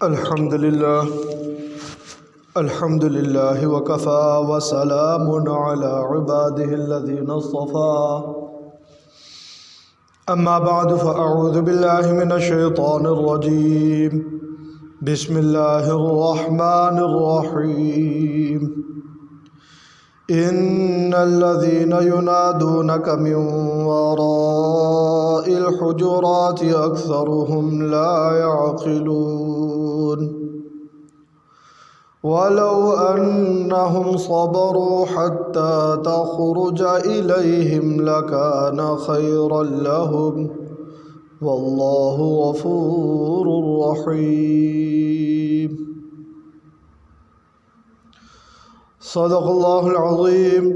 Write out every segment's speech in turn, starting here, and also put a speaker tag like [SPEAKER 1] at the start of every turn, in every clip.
[SPEAKER 1] الحمد لله وكفى وسلام على عباده الذين اصطفى أما بعد فأعوذ بالله من الشيطان الرجيم بسم الله الرحمن الرحيم إن الذين ينادونك من وراء الحجرات أكثرهم لا يعقلون ولو أنهم صبروا حتى تخرج إليهم لكان خيرا لهم والله غفور رحيم صدق الله العظيم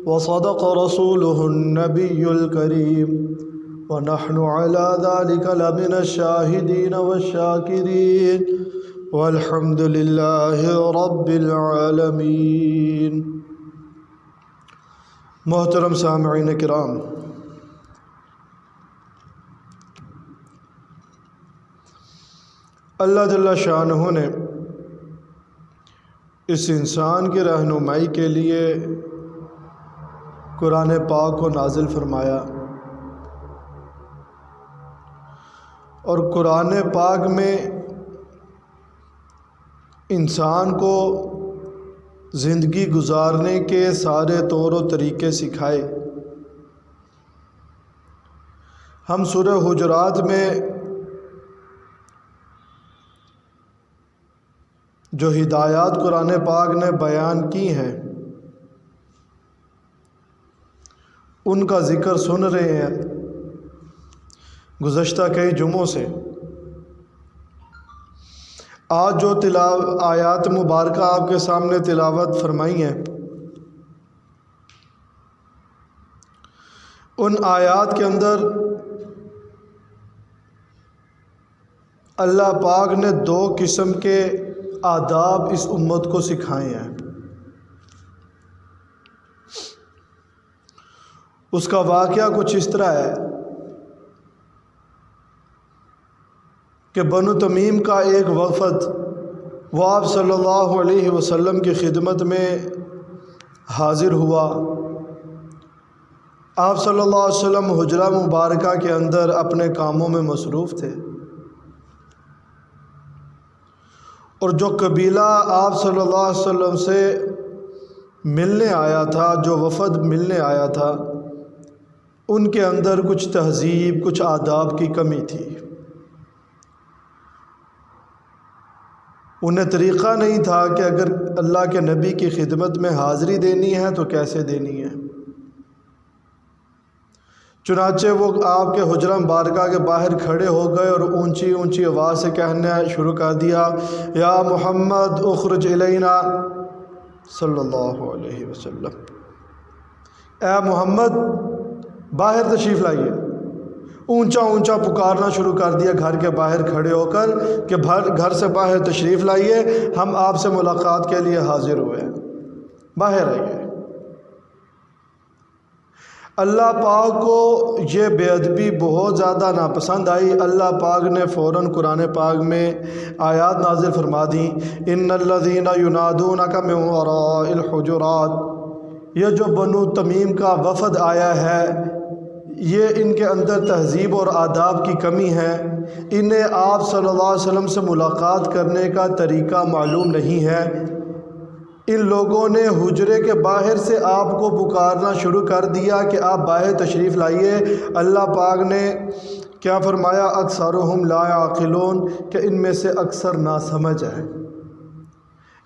[SPEAKER 1] وصدق رسوله النبي الكريم ونحن على ذلك لمن الشاهدين والشاكرين والحمد لله رب العالمين۔ محترم سامعین کرام، اللہ جل شانہ نے اس انسان کی رہنمائی کے لیے قرآن پاک کو نازل فرمایا، اور قرآن پاک میں انسان کو زندگی گزارنے کے سارے طور و طریقے سکھائے۔ ہم سورہ حجرات میں جو ہدایات قرآن پاک نے بیان کی ہیں ان کا ذکر سن رہے ہیں گزشتہ کئی جمعوں سے۔ آج جو آیات مبارکہ آپ کے سامنے تلاوت فرمائی ہیں، ان آیات کے اندر اللہ پاک نے دو قسم کے آداب اس امت کو سکھائے ہیں۔ اس کا واقعہ کچھ اس طرح ہے کہ بنو تمیم کا ایک وفد وہ آپ صلی اللہ علیہ وسلم کی خدمت میں حاضر ہوا۔ آپ صلی اللہ علیہ وسلم حجرہ مبارکہ کے اندر اپنے کاموں میں مصروف تھے، اور جو قبیلہ آپ صلی اللہ علیہ وسلم سے ملنے آیا تھا، جو وفد ملنے آیا تھا، ان کے اندر کچھ تہذیب، کچھ آداب کی کمی تھی۔ انہیں طریقہ نہیں تھا کہ اگر اللہ کے نبی کی خدمت میں حاضری دینی ہے تو کیسے دینی ہے۔ چنانچہ وہ آپ کے حجرہ مبارکہ کے باہر کھڑے ہو گئے اور اونچی اونچی آواز سے کہنا شروع کر دیا، یا محمد اخرج الینا صلی اللہ علیہ وسلم، اے محمد باہر تشریف لائیے۔ اونچا اونچا پکارنا شروع کر دیا گھر کے باہر کھڑے ہو کر کہ گھر سے باہر تشریف لائیے، ہم آپ سے ملاقات کے لیے حاضر ہوئے ہیں، باہر آئیے۔ اللہ پاک کو یہ بے ادبی بہت زیادہ ناپسند آئی۔ اللہ پاک نے فوراً قرآن پاک میں آیات نازل فرما دیں، ان الذین ینادونک من وراء الحجرات۔ یہ جو بنو تمیم کا وفد آیا ہے، یہ ان کے اندر تہذیب اور آداب کی کمی ہے، انہیں آپ صلی اللہ علیہ وسلم سے ملاقات کرنے کا طریقہ معلوم نہیں ہے۔ ان لوگوں نے حجرے کے باہر سے آپ کو پکارنا شروع کر دیا کہ آپ باہر تشریف لائیے۔ اللہ پاک نے کیا فرمایا؟ اکثرہم لا یعقلون، کہ ان میں سے اکثر ناسمجھ ہے،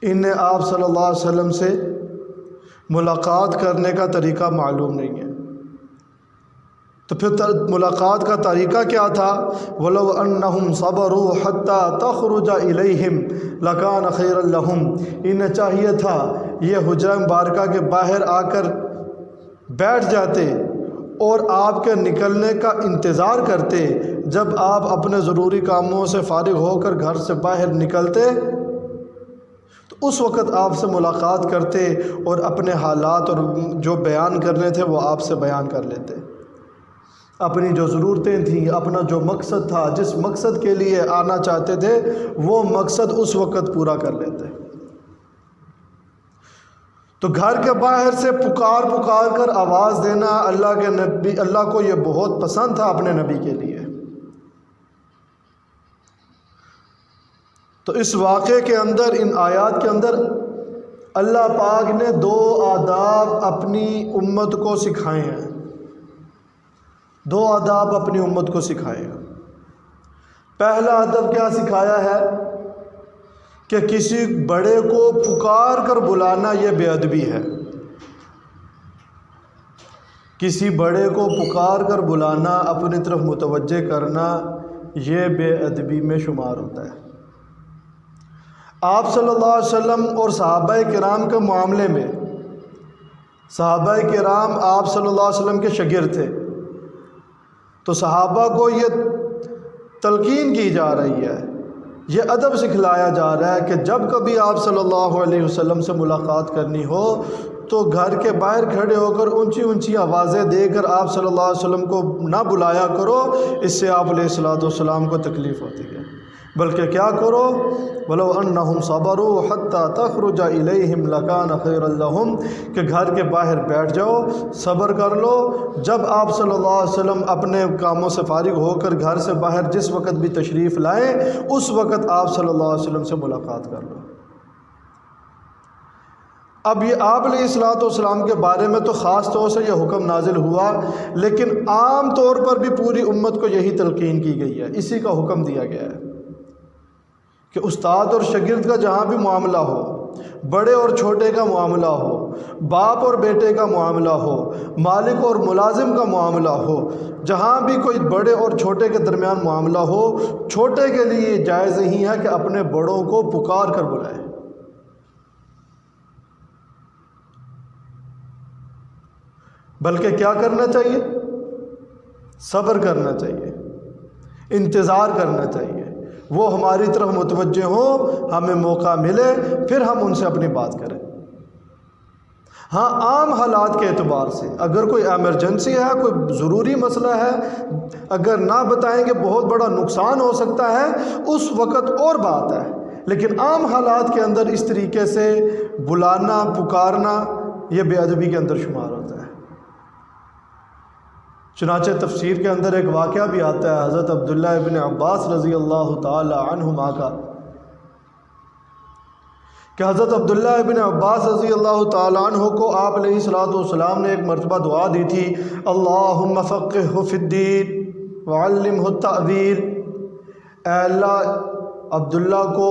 [SPEAKER 1] انہیں آپ صلی اللہ علیہ وسلم سے ملاقات کرنے کا طریقہ معلوم نہیں ہے۔ تو پھر ملاقات کا طریقہ کیا تھا؟ وَلَوْ أَنَّهُمْ صَبَرُوا حَتَّى تَخْرُجَ إِلَيْهِمْ لَكَانَ خَيْرًا لَهُمْ۔ انہیں چاہیے تھا یہ حجرہ مبارکہ کے باہر آ کر بیٹھ جاتے اور آپ کے نکلنے کا انتظار کرتے۔ جب آپ اپنے ضروری کاموں سے فارغ ہو کر گھر سے باہر نکلتے تو اس وقت آپ سے ملاقات کرتے اور اپنے حالات اور جو بیان کرنے تھے وہ آپ سے بیان کر لیتے۔ اپنی جو ضرورتیں تھیں، اپنا جو مقصد تھا، جس مقصد کے لیے آنا چاہتے تھے، وہ مقصد اس وقت پورا کر لیتے۔ تو گھر کے باہر سے پکار پکار کر آواز دینا اللہ کے نبی، اللہ کو یہ بہت پسند تھا اپنے نبی کے لیے۔ تو اس واقعے کے اندر، ان آیات کے اندر اللہ پاک نے 2 آداب اپنی امت کو سکھائے ہیں، 2 آداب اپنی امت کو سکھائے ہیں۔ پہلا ادب کیا سکھایا ہے کہ کسی بڑے کو پکار کر بلانا یہ بے ادبی ہے۔ کسی بڑے کو پکار کر بلانا، اپنی طرف متوجہ کرنا، یہ بے ادبی میں شمار ہوتا ہے۔ آپ صلی اللہ علیہ وسلم اور صحابہ کرام کے معاملے میں، صحابہ کرام آپ صلی اللہ علیہ وسلم کے شاگرد تھے، تو صحابہ کو یہ تلقین کی جا رہی ہے، یہ ادب سکھلایا جا رہا ہے کہ جب کبھی آپ صلی اللہ علیہ وسلم سے ملاقات کرنی ہو تو گھر کے باہر کھڑے ہو کر اونچی اونچی آوازیں دے کر آپ صلی اللہ علیہ وسلم کو نہ بلایا کرو، اس سے آپ علیہ السلام کو تکلیف ہوتی ہے، بلکہ کیا کرو، وَلَوْ أَنَّهُمْ صَبَرُوا حَتَّى تَخْرُجَ إِلَيْهِمْ لَكَانَ خَيْرًا لَهُمْ، کہ گھر کے باہر بیٹھ جاؤ، صبر کر لو، جب آپ صلی اللہ علیہ وسلم اپنے کاموں سے فارغ ہو کر گھر سے باہر جس وقت بھی تشریف لائیں، اس وقت آپ صلی اللہ علیہ وسلم سے ملاقات کر لو۔ اب یہ آپ علیہ السلام کے بارے میں تو خاص طور سے یہ حکم نازل ہوا، لیکن عام طور پر بھی پوری امت کو یہی تلقین کی گئی ہے، اسی کا حکم دیا گیا ہے کہ استاد اور شاگرد کا جہاں بھی معاملہ ہو، بڑے اور چھوٹے کا معاملہ ہو، باپ اور بیٹے کا معاملہ ہو، مالک اور ملازم کا معاملہ ہو، جہاں بھی کوئی بڑے اور چھوٹے کے درمیان معاملہ ہو، چھوٹے کے لیے جائز نہیں ہے کہ اپنے بڑوں کو پکار کر بلائے، بلکہ کیا کرنا چاہیے؟ صبر کرنا چاہیے، انتظار کرنا چاہیے، وہ ہماری طرف متوجہ ہوں، ہمیں موقع ملے، پھر ہم ان سے اپنی بات کریں۔ ہاں، عام حالات کے اعتبار سے اگر کوئی ایمرجنسی ہے، کوئی ضروری مسئلہ ہے، اگر نہ بتائیں گے بہت بڑا نقصان ہو سکتا ہے، اس وقت اور بات ہے، لیکن عام حالات کے اندر اس طریقے سے بلانا، پکارنا، یہ بے ادبی کے اندر شمار ہوتا ہے۔ چنانچہ تفسیر کے اندر ایک واقعہ بھی آتا ہے حضرت عبداللہ ابن عباس رضی اللہ تعالی عنہما کا، کہ حضرت عبداللہ ابن عباس رضی اللہ تعالی عنہ کو آپ علیہ السلام نے ایک مرتبہ دعا دی تھی، اللہم فقہہ فی الدین وعلمہ التأویل، اے اللہ عبداللہ کو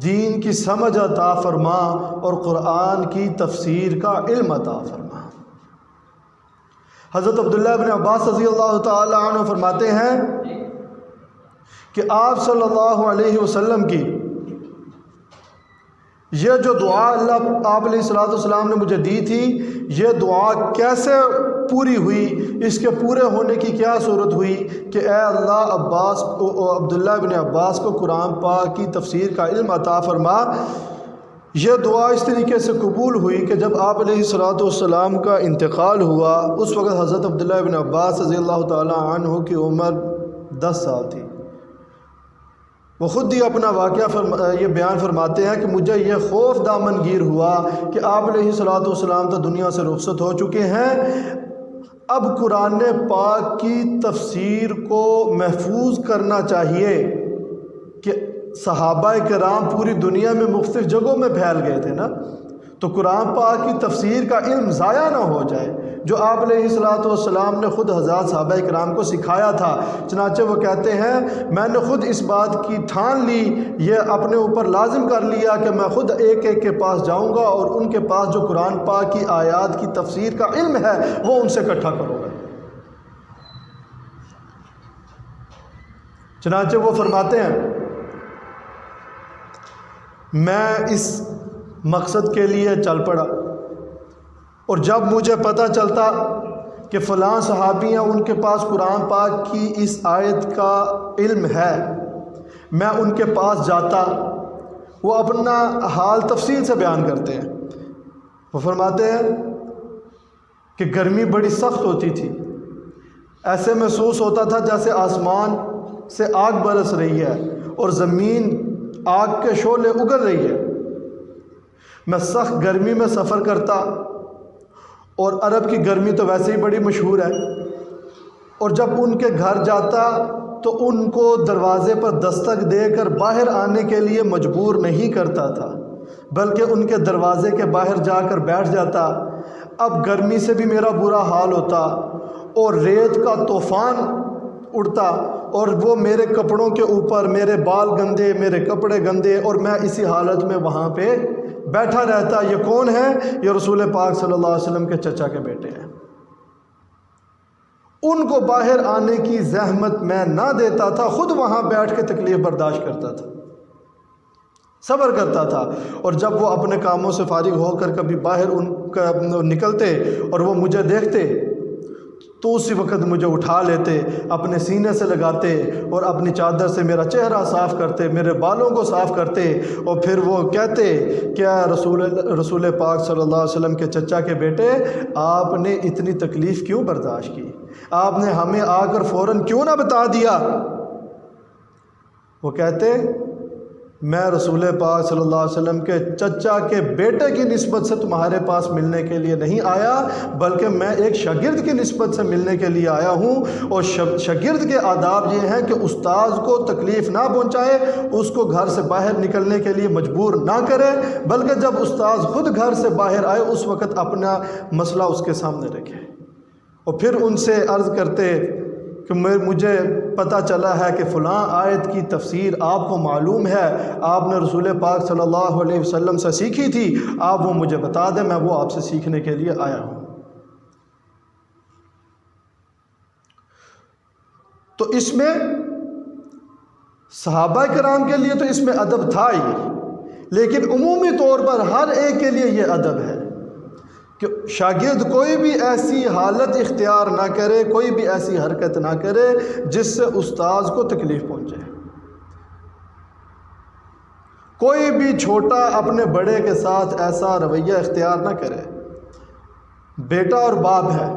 [SPEAKER 1] دین کی سمجھ عطا فرما اور قرآن کی تفسیر کا علم عطا فرما۔ حضرت عبداللہ ابن عباس رضی اللہ تعالی عنہ فرماتے ہیں کہ آپ صلی اللہ علیہ وسلم کی یہ جو دعا اللہ آپ علیہ السلام نے مجھے دی تھی، یہ دعا کیسے پوری ہوئی، اس کے پورے ہونے کی کیا صورت ہوئی کہ اے اللہ عبداللہ ابن عباس کو قرآن پاک کی تفسیر کا علم عطا فرما۔ یہ دعا اس طریقے سے قبول ہوئی کہ جب آپ علیہ السلام کا انتقال ہوا، اس وقت حضرت عبداللہ ابن عباس رضی اللہ تعالی عنہ کی عمر 10 سال تھی۔ وہ خود ہی اپنا واقعہ یہ بیان فرماتے ہیں کہ مجھے یہ خوف دامن گیر ہوا کہ آپ علیہ السلام تو دنیا سے رخصت ہو چکے ہیں، اب قرآن پاک کی تفسیر کو محفوظ کرنا چاہیے کہ صحابہ کرام پوری دنیا میں مختلف جگہوں میں پھیل گئے تھے نا، تو قرآن پاک کی تفسیر کا علم ضائع نہ ہو جائے جو آپ علیہ السلام نے خود ہزار صحابہ کرام کو سکھایا تھا۔ چنانچہ وہ کہتے ہیں میں نے خود اس بات کی ٹھان لی، یہ اپنے اوپر لازم کر لیا کہ میں خود ایک ایک کے پاس جاؤں گا اور ان کے پاس جو قرآن پاک کی آیات کی تفسیر کا علم ہے وہ ان سے اکٹھا کروں گا۔ چنانچہ وہ فرماتے ہیں میں اس مقصد کے لیے چل پڑا، اور جب مجھے پتہ چلتا کہ فلاں صحابی ہیں ان کے پاس قرآن پاک کی اس آیت کا علم ہے، میں ان کے پاس جاتا، وہ اپنا حال تفصیل سے بیان کرتے ہیں۔ وہ فرماتے ہیں کہ گرمی بڑی سخت ہوتی تھی، ایسے محسوس ہوتا تھا جیسے آسمان سے آگ برس رہی ہے اور زمین آگ کے شعلے اگل رہی ہے۔ میں سخت گرمی میں سفر کرتا، اور عرب کی گرمی تو ویسے ہی بڑی مشہور ہے، اور جب ان کے گھر جاتا تو ان کو دروازے پر دستک دے کر باہر آنے کے لیے مجبور نہیں کرتا تھا، بلکہ ان کے دروازے کے باہر جا کر بیٹھ جاتا۔ اب گرمی سے بھی میرا برا حال ہوتا، اور ریت کا طوفان اڑتا، اور وہ میرے کپڑوں کے اوپر، میرے بال گندے، میرے کپڑے گندے، اور میں اسی حالت میں وہاں پہ بیٹھا رہتا۔ یہ کون ہے؟ یہ رسول پاک صلی اللہ علیہ وسلم کے چچا کے بیٹے ہیں۔ ان کو باہر آنے کی زحمت میں نہ دیتا تھا، خود وہاں بیٹھ کے تکلیف برداشت کرتا تھا، صبر کرتا تھا۔ اور جب وہ اپنے کاموں سے فارغ ہو کر کبھی باہر ان کا نکلتے اور وہ مجھے دیکھتے تو اسی وقت مجھے اٹھا لیتے، اپنے سینے سے لگاتے اور اپنی چادر سے میرا چہرہ صاف کرتے، میرے بالوں کو صاف کرتے، اور پھر وہ کہتے کیا رسول پاک صلی اللہ علیہ وسلم کے چچا کے بیٹے، آپ نے اتنی تکلیف کیوں برداشت کی؟ آپ نے ہمیں آ کر فوراً کیوں نہ بتا دیا؟ وہ کہتے میں رسول پاک صلی اللہ علیہ وسلم کے چچا کے بیٹے کی نسبت سے تمہارے پاس ملنے کے لیے نہیں آیا، بلکہ میں ایک شاگرد کی نسبت سے ملنے کے لیے آیا ہوں، اور شاگرد کے آداب یہ ہیں کہ استاذ کو تکلیف نہ پہنچائے، اس کو گھر سے باہر نکلنے کے لیے مجبور نہ کرے، بلکہ جب استاذ خود گھر سے باہر آئے اس وقت اپنا مسئلہ اس کے سامنے رکھے۔ اور پھر ان سے عرض کرتے کہ مجھے پتہ چلا ہے کہ فلاں آیت کی تفسیر آپ کو معلوم ہے، آپ نے رسول پاک صلی اللہ علیہ وسلم سے سیکھی تھی، آپ وہ مجھے بتا دیں، میں وہ آپ سے سیکھنے کے لیے آیا ہوں۔ تو اس میں صحابہ کرام کے لیے تو اس میں ادب تھا ہی، لیکن عمومی طور پر ہر ایک کے لیے یہ ادب ہے کہ شاگرد کوئی بھی ایسی حالت اختیار نہ کرے، کوئی بھی ایسی حرکت نہ کرے جس سے استاذ کو تکلیف پہنچے۔ کوئی بھی چھوٹا اپنے بڑے کے ساتھ ایسا رویہ اختیار نہ کرے۔ بیٹا اور باپ ہے،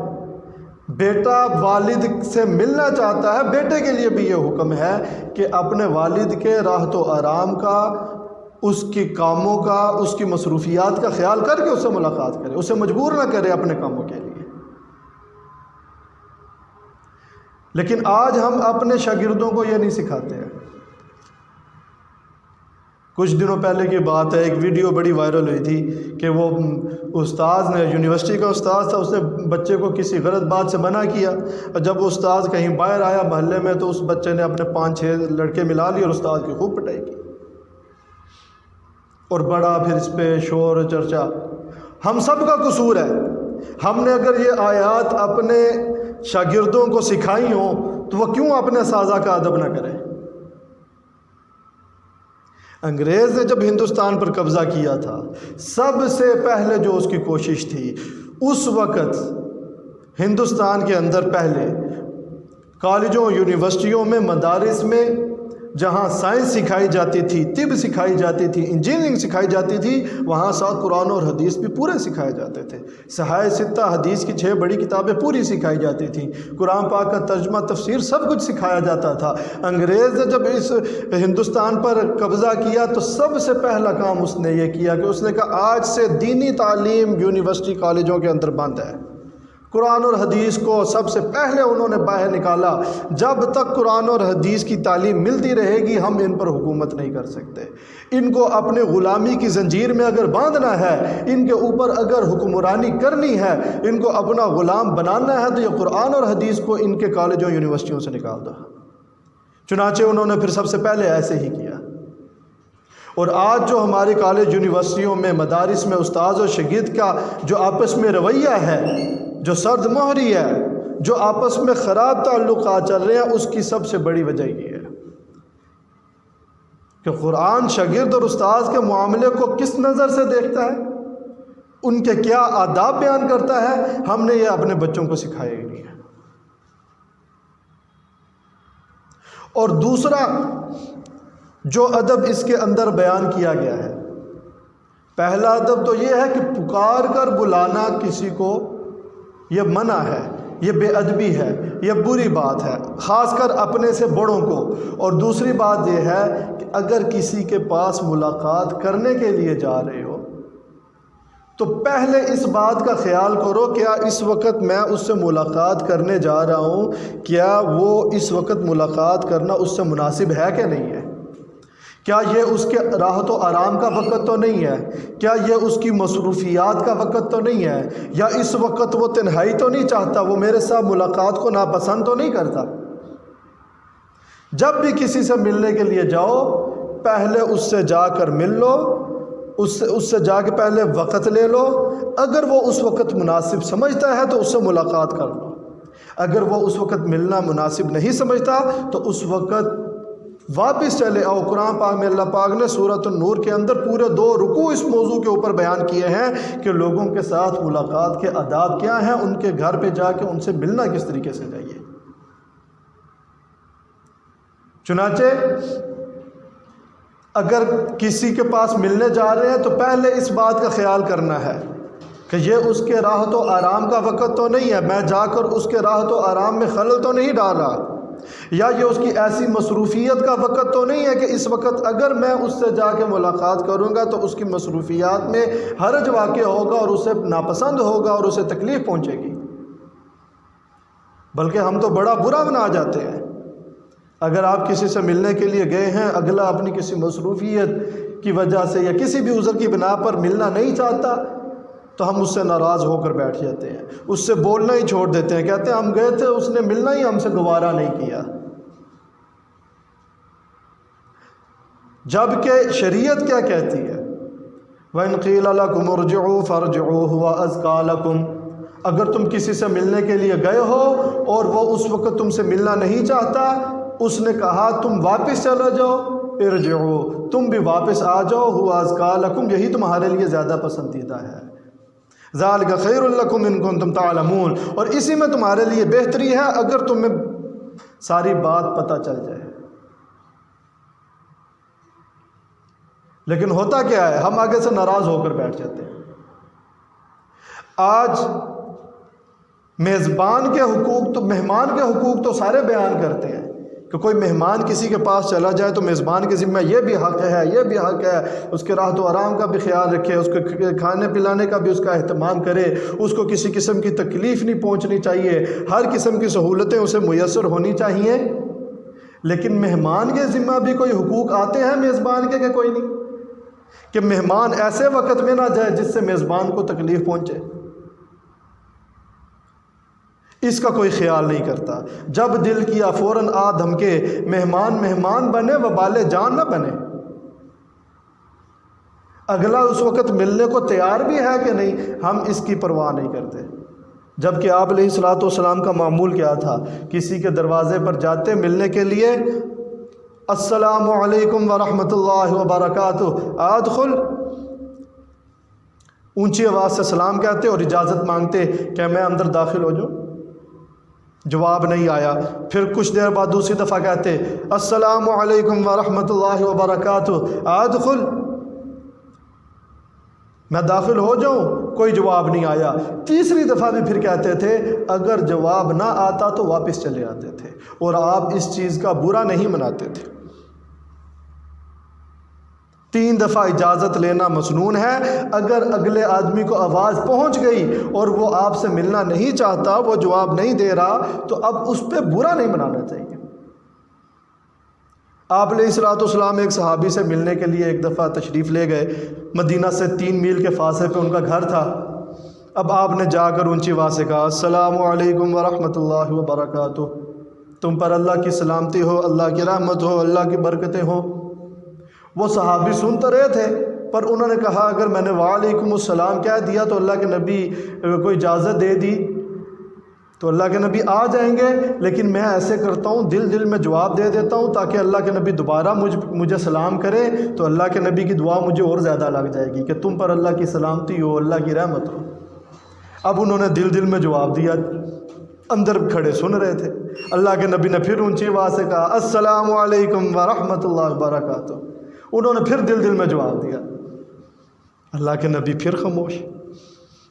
[SPEAKER 1] بیٹا والد سے ملنا چاہتا ہے، بیٹے کے لیے بھی یہ حکم ہے کہ اپنے والد کے راحت و آرام کا، اس کے کاموں کا، اس کی مصروفیات کا خیال کر کے اس سے ملاقات کرے، اسے مجبور نہ کرے اپنے کاموں کے لیے۔ لیکن آج ہم اپنے شاگردوں کو یہ نہیں سکھاتے ہیں۔ کچھ دنوں پہلے کی بات ہے، ایک ویڈیو بڑی وائرل ہوئی تھی کہ وہ استاذ نے، یونیورسٹی کا استاذ تھا، اس نے بچے کو کسی غلط بات سے منع کیا، اور جب وہ استاذ کہیں باہر آیا محلے میں تو اس بچے نے اپنے 5-6 لڑکے ملا لیے اور استاذ کی خوب پٹائی کی، اور بڑا پھر اس پہ شور و چرچا۔ ہم سب کا قصور ہے۔ ہم نے اگر یہ آیات اپنے شاگردوں کو سکھائی ہوں تو وہ کیوں اپنے اساتذہ کا ادب نہ کریں؟ انگریز نے جب ہندوستان پر قبضہ کیا تھا، سب سے پہلے جو اس کی کوشش تھی، اس وقت ہندوستان کے اندر پہلے کالجوں، یونیورسٹیوں میں، مدارس میں جہاں سائنس سکھائی جاتی تھی، طب سکھائی جاتی تھی، انجینئرنگ سکھائی جاتی تھی، وہاں ساتھ قرآن اور حدیث بھی پورے سکھائے جاتے تھے۔ صحائح ستہ، حدیث کی 6 بڑی کتابیں پوری سکھائی جاتی تھیں، قرآن پاک کا ترجمہ، تفسیر، سب کچھ سکھایا جاتا تھا۔ انگریز نے جب اس ہندوستان پر قبضہ کیا تو سب سے پہلا کام اس نے یہ کیا کہ اس نے کہا آج سے دینی تعلیم یونیورسٹی کالجوں کے اندر بند ہے۔ قرآن اور حدیث کو سب سے پہلے انہوں نے باہر نکالا۔ جب تک قرآن اور حدیث کی تعلیم ملتی رہے گی ہم ان پر حکومت نہیں کر سکتے۔ ان کو اپنے غلامی کی زنجیر میں اگر باندھنا ہے، ان کے اوپر اگر حکمرانی کرنی ہے، ان کو اپنا غلام بنانا ہے تو یہ قرآن اور حدیث کو ان کے کالجوں یونیورسٹیوں سے نکال دو۔ چنانچہ انہوں نے پھر سب سے پہلے ایسے ہی کیا۔ اور آج جو ہماری کالج یونیورسٹیوں میں، مدارس میں استاذ اور شاگرد کا جو آپس میں رویہ ہے، جو سرد مہری ہے، جو آپس میں خراب تعلقات چل رہے ہیں، اس کی سب سے بڑی وجہ یہ ہے کہ قرآن شاگرد اور استاذ کے معاملے کو کس نظر سے دیکھتا ہے، ان کے کیا آداب بیان کرتا ہے، ہم نے یہ اپنے بچوں کو سکھایا ہی نہیں ہے۔ اور دوسرا جو ادب اس کے اندر بیان کیا گیا ہے، پہلا ادب تو یہ ہے کہ پکار کر بلانا کسی کو یہ منع ہے یہ بے ادبی ہے، یہ بری بات ہے، خاص کر اپنے سے بڑوں کو۔ اور دوسری بات یہ ہے کہ اگر کسی کے پاس ملاقات کرنے کے لیے جا رہے ہو تو پہلے اس بات کا خیال کرو، کیا اس وقت میں اس سے ملاقات کرنے جا رہا ہوں، کیا وہ اس وقت ملاقات کرنا اس سے مناسب ہے کہ نہیں ہے؟ کیا یہ اس کے راحت و آرام کا وقت تو نہیں ہے؟ کیا یہ اس کی مصروفیات کا وقت تو نہیں ہے؟ یا اس وقت وہ تنہائی تو نہیں چاہتا، وہ میرے ساتھ ملاقات کو ناپسند تو نہیں کرتا؟ جب بھی کسی سے ملنے کے لیے جاؤ، پہلے اس سے جا کر مل لو، اس سے جا کے پہلے وقت لے لو۔ اگر وہ اس وقت مناسب سمجھتا ہے تو اس سے ملاقات کر لو، اگر وہ اس وقت ملنا مناسب نہیں سمجھتا تو اس وقت واپس چلے آؤ۔ قرآن پاک میں اللہ پاک نے سورۃ النور کے اندر پورے 2 رکوع اس موضوع کے اوپر بیان کیے ہیں کہ لوگوں کے ساتھ ملاقات کے آداب کیا ہیں، ان کے گھر پہ جا کے ان سے ملنا کس طریقے سے چاہیے۔ چنانچہ اگر کسی کے پاس ملنے جا رہے ہیں تو پہلے اس بات کا خیال کرنا ہے کہ یہ اس کے راحت و آرام کا وقت تو نہیں ہے، میں جا کر اس کے راحت و آرام میں خلل تو نہیں ڈال رہا، یا یہ اس کی ایسی مصروفیت کا وقت تو نہیں ہے کہ اس وقت اگر میں اس سے جا کے ملاقات کروں گا تو اس کی مصروفیات میں حرج واقع ہوگا اور اسے ناپسند ہوگا اور اسے تکلیف پہنچے گی۔ بلکہ ہم تو بڑا برا بنا جاتے ہیں۔ اگر آپ کسی سے ملنے کے لیے گئے ہیں، اگلا اپنی کسی مصروفیت کی وجہ سے یا کسی بھی عذر کی بنا پر ملنا نہیں چاہتا تو ہم اس سے ناراض ہو کر بیٹھ جاتے ہیں، اس سے بولنا ہی چھوڑ دیتے ہیں، کہتے ہیں ہم گئے تھے، اس نے ملنا ہی ہم سے گوارا نہیں کیا۔ جبکہ شریعت کیا کہتی ہے؟ وَإِنْ قِيلَ لَكُمُ ارْجِعُوا فَارْجِعُوا هُوَ أَزْكَىٰ لَكُمْ، اگر تم کسی سے ملنے کے لیے گئے ہو اور وہ اس وقت تم سے ملنا نہیں چاہتا، اس نے کہا تم واپس چلو جاؤ، ارجعوا، تم بھی واپس آ جاؤ، هُوَ أَزْكَىٰ لَكُمْ، یہی تمہارے لیے زیادہ پسندیدہ ہے، ذَلِكَ خَيْرٌ لَكُمْ إِن كُنتُمْ تَعْلَمُونَ، اور اسی میں تمہارے لیے بہتری ہے اگر تمہیں ساری بات پتہ چل جائے۔ لیکن ہوتا کیا ہے، ہم آگے سے ناراض ہو کر بیٹھ جاتے ہیں۔ آج میزبان کے حقوق تو، مہمان کے حقوق تو سارے بیان کرتے ہیں کہ کوئی مہمان کسی کے پاس چلا جائے تو میزبان کے ذمہ یہ بھی حق ہے، یہ بھی حق ہے، اس کے راحت و آرام کا بھی خیال رکھے، اس کے کھانے پلانے کا بھی اس کا اہتمام کرے، اس کو کسی قسم کی تکلیف نہیں پہنچنی چاہیے، ہر قسم کی سہولتیں اسے میسر ہونی چاہیے۔ لیکن مہمان کے ذمہ بھی کوئی حقوق آتے ہیں میزبان کے کہ کوئی نہیں؟ کہ مہمان ایسے وقت میں نہ جائے جس سے میزبان کو تکلیف پہنچے، اس کا کوئی خیال نہیں کرتا۔ جب دل کیا فوراً آ دھمکے، مہمان مہمان بنے وبال جان نہ بنے۔ اگلا اس وقت ملنے کو تیار بھی ہے کہ نہیں، ہم اس کی پرواہ نہیں کرتے۔ جبکہ آپ علیہ الصلوۃ والسلام کا معمول کیا تھا؟ کسی کے دروازے پر جاتے ملنے کے لیے، السلام علیکم ورحمۃ اللہ وبرکاتہ، ادخل، اونچی آواز سے سلام کہتے اور اجازت مانگتے کہ میں اندر داخل ہو جاؤں۔ جواب نہیں آیا، پھر کچھ دیر بعد دوسری دفعہ کہتے السلام علیکم ورحمۃ اللہ وبرکاتہ، ادخل، میں داخل ہو جاؤں، کوئی جواب نہیں آیا۔ تیسری دفعہ بھی پھر کہتے تھے، اگر جواب نہ آتا تو واپس چلے آتے تھے، اور آپ اس چیز کا برا نہیں مناتے تھے۔ 3 دفعہ اجازت لینا مسنون ہے۔ اگر اگلے آدمی کو آواز پہنچ گئی اور وہ آپ سے ملنا نہیں چاہتا، وہ جواب نہیں دے رہا، تو اب اس پہ برا نہیں منانا چاہیے۔ آپ علیہ الصلوۃ والسلام ایک صحابی سے ملنے کے لیے ایک دفعہ تشریف لے گئے، مدینہ سے 3 میل کے فاصلے پہ ان کا گھر تھا۔ اب آپ نے جا کر اونچی آواز سے کہا السلام علیکم ورحمۃ اللہ وبرکاتہ، تم پر اللہ کی سلامتی ہو، اللہ کی رحمت ہو، اللہ کی برکتیں ہوں۔ وہ صحابی سن تو رہے تھے، پر انہوں نے کہا اگر میں نے وعلیکم السلام کہہ دیا تو اللہ کے نبی کو اجازت دے دی تو اللہ کے نبی آ جائیں گے، لیکن میں ایسے کرتا ہوں، دل میں جواب دے دیتا ہوں تاکہ اللہ کے نبی دوبارہ مجھے سلام کرے تو اللہ کے نبی کی دعا مجھے اور زیادہ لگ جائے گی کہ تم پر اللہ کی سلامتی ہو، اللہ کی رحمت ہو۔ اب انہوں نے دل میں جواب دیا، اندر کھڑے سن رہے تھے۔ اللہ کے نبی نے پھر اونچی آواز سے کہا السلام علیکم ورحمۃ اللہ وبرکاتہ، انہوں نے پھر دل میں جواب دیا۔ اللہ کے نبی پھر خاموش۔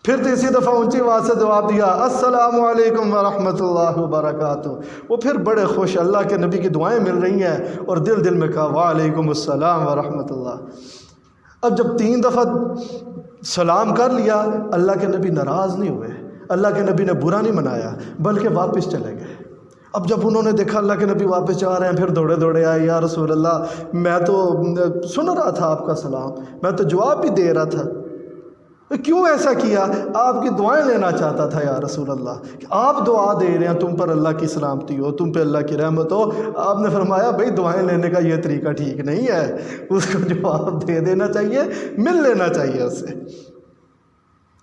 [SPEAKER 1] پھر تیسری دفعہ اونچی آواز سے جواب دیا السلام علیکم ورحمۃ اللہ وبرکاتہ. وہ پھر بڑے خوش، اللہ کے نبی کی دعائیں مل رہی ہیں، اور دل دل میں کہا وعلیکم السلام ورحمۃ اللہ. اب جب 3 دفعہ سلام کر لیا، اللہ کے نبی ناراض نہیں ہوئے، اللہ کے نبی نے برا نہیں منایا، بلکہ واپس چلے گئے. اب جب انہوں نے دیکھا اللہ کے نبی واپس جا رہے ہیں، پھر دوڑے دوڑے آئے، یا رسول اللہ میں تو سن رہا تھا آپ کا سلام، میں تو جواب بھی دے رہا تھا، کیوں ایسا کیا؟ آپ کی دعائیں لینا چاہتا تھا یا رسول اللہ، کہ آپ دعا دے رہے ہیں تم پر اللہ کی سلامتی ہو، تم پہ اللہ کی رحمت ہو. آپ نے فرمایا بھائی دعائیں لینے کا یہ طریقہ ٹھیک نہیں ہے، اس کو جواب دے دینا چاہیے، مل لینا چاہیے اس سے.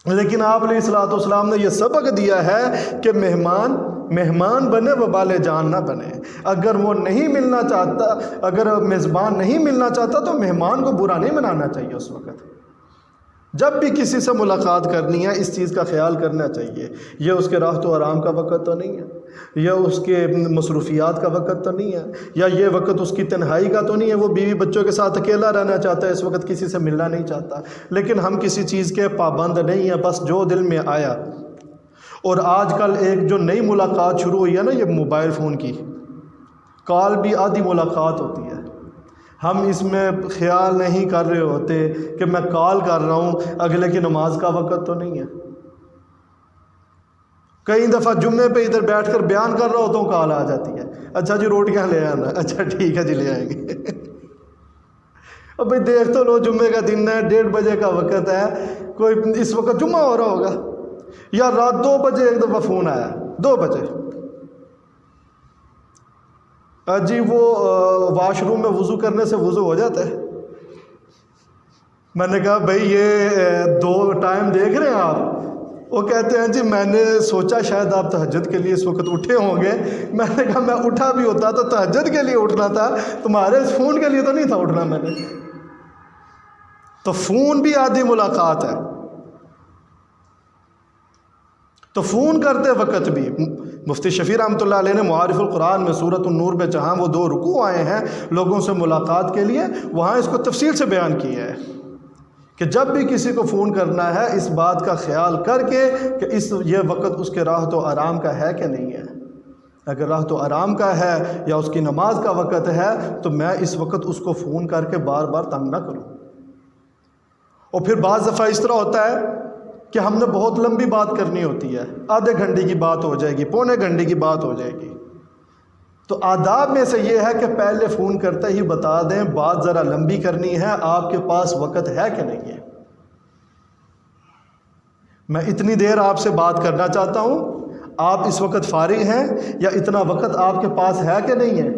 [SPEAKER 1] لیکن آپ علیہ الصلوۃ والسلام نے یہ سبق دیا ہے کہ مہمان بنے وبال جان نہ بنے. اگر وہ نہیں ملنا چاہتا، اگر میزبان نہیں ملنا چاہتا تو مہمان کو برا نہیں منانا چاہیے. اس وقت جب بھی کسی سے ملاقات کرنی ہے اس چیز کا خیال کرنا چاہیے، یہ اس کے راحت و آرام کا وقت تو نہیں ہے، یا اس کے مصروفیات کا وقت تو نہیں ہے، یا یہ وقت اس کی تنہائی کا تو نہیں ہے، وہ بیوی بچوں کے ساتھ اکیلا رہنا چاہتا ہے، اس وقت کسی سے ملنا نہیں چاہتا. لیکن ہم کسی چیز کے پابند نہیں ہیں، بس جو دل میں آیا. اور آج کل ایک جو نئی ملاقات شروع ہوئی ہے نا، یہ موبائل فون کی کال بھی آدھی ملاقات ہوتی ہے. ہم اس میں خیال نہیں کر رہے ہوتے کہ میں کال کر رہا ہوں، اگلے کی نماز کا وقت تو نہیں ہے. کئی دفعہ جمعے پہ ادھر بیٹھ کر بیان کر رہا ہوتا ہوں، کال آ جاتی ہے، اچھا جی روٹیاں لے آنا، اچھا ٹھیک ہے جی لے آئیں گے. اب بھائی دیکھ تو لو، جمعے کا دن ہے، 1:30 بجے کا وقت ہے، کوئی اس وقت جمعہ ہو رہا ہوگا. یا رات 2 بجے ایک دفعہ فون آیا، 2 بجے، جی وہ واش روم میں وضو کرنے سے وضو ہو جاتا ہے. میں نے کہا بھائی یہ 2 ٹائم دیکھ رہے ہیں آپ؟ وہ کہتے ہیں جی میں نے سوچا شاید آپ تہجد کے لیے اس وقت اٹھے ہوں گے. میں نے کہا میں اٹھا بھی ہوتا تو تہجد کے لیے اٹھنا تھا، تمہارے فون کے لیے تو نہیں تھا اٹھنا میں نے. تو فون بھی آدھی ملاقات ہے. تو فون کرتے وقت بھی مفتی شفیع رحمۃ اللہ علیہ نے معارف القرآن میں سورۃ النور میں جہاں وہ 2 رکوع آئے ہیں لوگوں سے ملاقات کے لیے، وہاں اس کو تفصیل سے بیان کیا ہے کہ جب بھی کسی کو فون کرنا ہے اس بات کا خیال کر کے کہ یہ وقت اس کے راحت و آرام کا ہے کہ نہیں ہے. اگر راحت و آرام کا ہے یا اس کی نماز کا وقت ہے تو میں اس وقت اس کو فون کر کے بار بار تنگ نہ کروں. اور پھر بعض دفعہ اس طرح ہوتا ہے کہ ہم نے بہت لمبی بات کرنی ہوتی ہے، آدھے گھنٹے کی بات ہو جائے گی، پونے گھنٹے کی بات ہو جائے گی. تو آداب میں سے یہ ہے کہ پہلے فون کرتے ہی بتا دیں بات ذرا لمبی کرنی ہے، آپ کے پاس وقت ہے کہ نہیں ہے. میں اتنی دیر آپ سے بات کرنا چاہتا ہوں، آپ اس وقت فارغ ہیں، یا اتنا وقت آپ کے پاس ہے کہ نہیں ہے.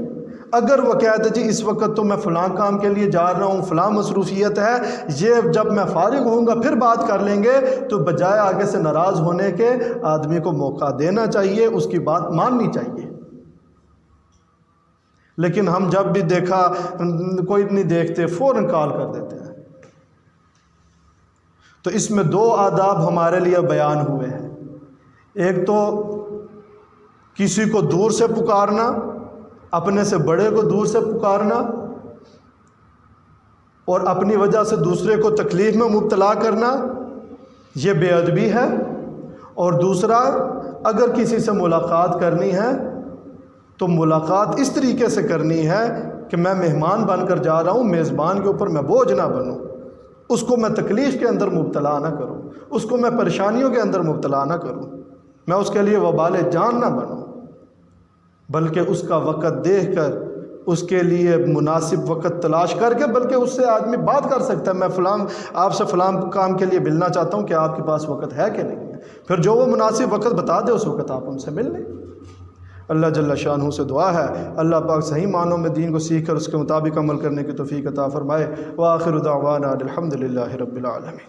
[SPEAKER 1] اگر وہ کہتے جی اس وقت تو میں فلاں کام کے لیے جا رہا ہوں، فلاں مصروفیت ہے، یہ جب میں فارغ ہوں گا پھر بات کر لیں گے، تو بجائے آگے سے ناراض ہونے کے آدمی کو موقع دینا چاہیے، اس کی بات ماننی چاہیے. لیکن ہم جب بھی دیکھا کوئی نہیں دیکھتے فوراً کال کر دیتے ہیں. تو اس میں 2 آداب ہمارے لیے بیان ہوئے ہیں. ایک تو کسی کو دور سے پکارنا، اپنے سے بڑے کو دور سے پکارنا اور اپنی وجہ سے دوسرے کو تکلیف میں مبتلا کرنا، یہ بے ادبی ہے. اور دوسرا، اگر کسی سے ملاقات کرنی ہے تو ملاقات اس طریقے سے کرنی ہے کہ میں مہمان بن کر جا رہا ہوں، میزبان کے اوپر میں بوجھ نہ بنوں، اس کو میں تکلیف کے اندر مبتلا نہ کروں، اس کو میں پریشانیوں کے اندر مبتلا نہ کروں، میں اس کے لیے وبال جان نہ بنوں، بلکہ اس کا وقت دیکھ کر اس کے لیے مناسب وقت تلاش کر کے، بلکہ اس سے آدمی بات کر سکتا ہے میں فلاں آپ سے فلاں کام کے لیے ملنا چاہتا ہوں، کہ آپ کے پاس وقت ہے کہ نہیں ہے. پھر جو وہ مناسب وقت بتا دے اس وقت آپ ان سے مل لیں. اللہ جل شانہ سے دعا ہے اللہ پاک صحیح معنوں میں دین کو سیکھ کر اس کے مطابق عمل کرنے کی توفیق عطا فرمائے. وآخر دعوانا الحمد للہ رب العالمین.